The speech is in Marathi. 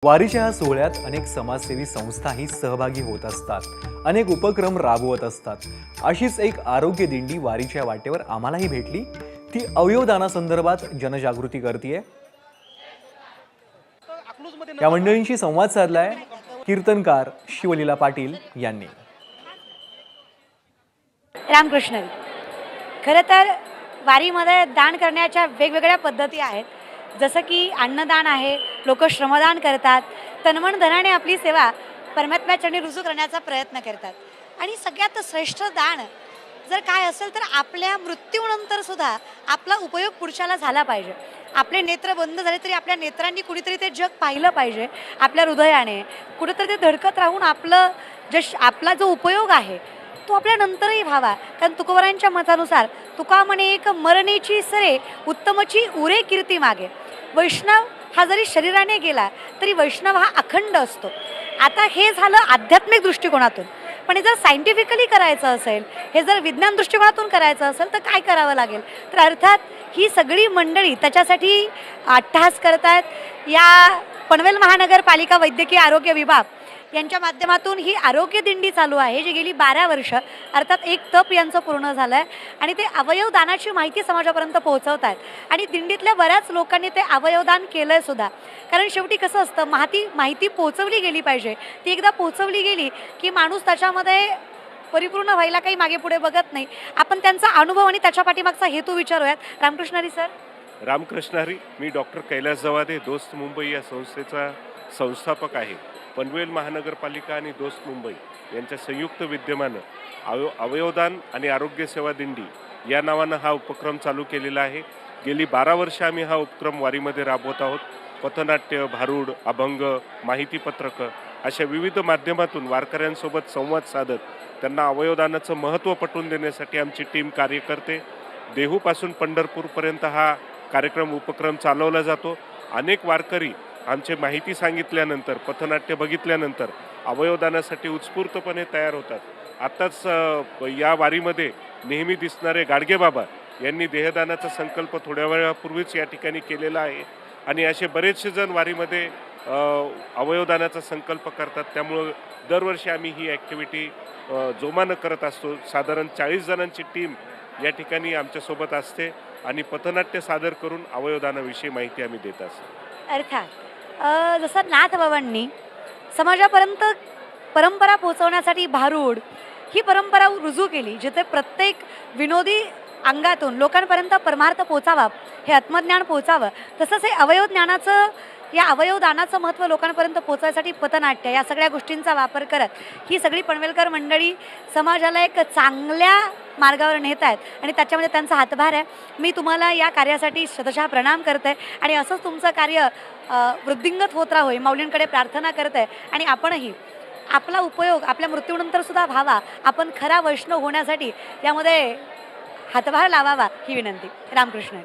वारीच्या ह्या सोहळ्यात अनेक समाजसेवी संस्थाही सहभागी होत असतात, अनेक उपक्रम राबवत असतात। अशीच एक आरोग्य दिंडी वारीच्या वाटेवर आम्हालाही भेटली। ती अवयवदानासंदर्भात जनजागृती करतेय। या मंडळींशी संवाद साधलाय कीर्तनकार शिवलीला पाटील यांनी। रामकृष्ण। खरं तर वारीमध्ये दान करण्याच्या वेगवेगळ्या पद्धती आहेत, जसं की अन्नदान आहे, लोक श्रमदान करतात, तनमन धनाने आपली सेवा परमात्म्याचरणी रुजू करण्याचा प्रयत्न करतात। आणि सगळ्यात श्रेष्ठ दान जर काय असेल तर आपल्या मृत्यूनंतर सुद्धा आपला उपयोग पुढच्याला झाला पाहिजे। आपले नेत्र बंद झाले तरी आपल्या नेत्रांनी कुठेतरी ते जग पाहिलं पाहिजे, आपल्या हृदयाने कुठेतरी ते धडकत राहून आपला जो उपयोग आहे तो आपल्या नंतरही व्हावा। कारण तुकोबरांच्या मतानुसार तुका म्हणे एक मरणेची सरे उत्तमची उरे कीर्ती मागे। वैष्णव हा जरी शरीराने गेला तरी वैष्णव हा अखंड असतो। आता हे झालं आध्यात्मिक दृष्टिकोनातून, पण हे जर सायंटिफिकली करायचं असेल, हे जर विज्ञान दृष्टिकोनातून करायचं असेल तर काय करावं लागेल? तर अर्थात ही सगळी मंडळी त्याच्यासाठी अट्टहास करतात। या पनवेल महानगरपालिका वैद्यकीय आरोग्य विभाग यांच्या माध्यमातून ही आरोग्य दिंडी चालू आहे, जी गेली 12 वर्ष अर्थात एक तप यांचं पूर्ण झालं आहे। आणि ते अवयवदानाची माहिती समाजापर्यंत पोहोचवत आहेत आणि दिंडीतल्या बऱ्याच लोकांनी ते अवयवदान केलं आहे सुद्धा। कारण शेवटी कसं असतं, माहिती पोहोचवली गेली पाहिजे। ती एकदा पोहोचवली गेली की माणूस त्याच्यामध्ये परिपूर्ण व्हायला काही मागे पुढे बघत नाही। आपण त्यांचा अनुभव आणि त्याच्या पाठीमागचा हेतू विचारूयात। रामकृष्णारी सर। रामकृष्णारी। मी डॉक्टर कैलास जवादे दोस्त मुंबई या संस्थेचा संस्थापक आहे। पनवेल महानगरपालिका आणि दोस्त मुंबई यांच्या संयुक्त विद्यमानं अवयवदान आणि आरोग्य सेवा दिंडी या नावानं हा उपक्रम चालू केलेला आहे। गेली 12 वर्ष आम्ही हा उपक्रम वारीमध्ये राबवत आहोत। पथनाट्य, भारूड, अभंग, माहितीपत्रकं अशा विविध माध्यमातून वारकऱ्यांसोबत संवाद साधत त्यांना अवयवदानाचं महत्त्व पटवून देण्यासाठी आमची टीम कार्य करते। देहूपासून पंढरपूरपर्यंत हा उपक्रम चालवला जातो। अनेक वारकरी आमची माहिती सांगितल्यानंतर, पथनाट्य बघितल्यानंतर अवयवदानासाठी उत्स्फूर्तपणे तयार होतात। आताच या वारीमध्ये नेहमी दिसणारे गाडगे बाबा यांनी देहदानाचा संकल्प थोड्या वेळापूर्वीच या ठिकाणी केलेला आहे आणि असे बरेचसे जण वारीमध्ये अवयवदानाचा संकल्प करतात। त्यामुळं दरवर्षी आम्ही ही ॲक्टिव्हिटी जोमानं करत असतो। साधारण 40 जणांची टीम या ठिकाणी आमच्यासोबत असते आणि पथनाट्य सादर करून अवयवदानाविषयी माहिती आम्ही देत असतो। अर्थात जसं नाथबाबांनी समाजापर्यंत परंपरा पोहोचवण्यासाठी भारूड ही परंपरा रुजू केली, जिथे प्रत्येक विनोदी अंगातून लोकांपर्यंत परमार्थ पोचावा, हे आत्मज्ञान पोचावं। तसंच हे अवयवदानाचं महत्त्व लोकांपर्यंत पोचायसाठी पथनाट्य या सगळ्या गोष्टींचा वापर करत ही सगळी पनवेलकर मंडळी समाजाला एक चांगल्या मार्गावर नेत आहेत आणि त्याच्यामध्ये त्यांचा हातभार आहे। मी तुम्हाला या कार्यासाठी शतशः प्रणाम करते आणि असंच तुमचं कार्य वृद्धिंगत होत राहो माऊलींकडे प्रार्थना करते आणि आपणही आपला उपयोग आपल्या मृत्यूनंतर सुद्धा व्हावा, आपण खरा वैष्णव होण्यासाठी यामध्ये हातभार लावावा ही विनंती। रामकृष्ण।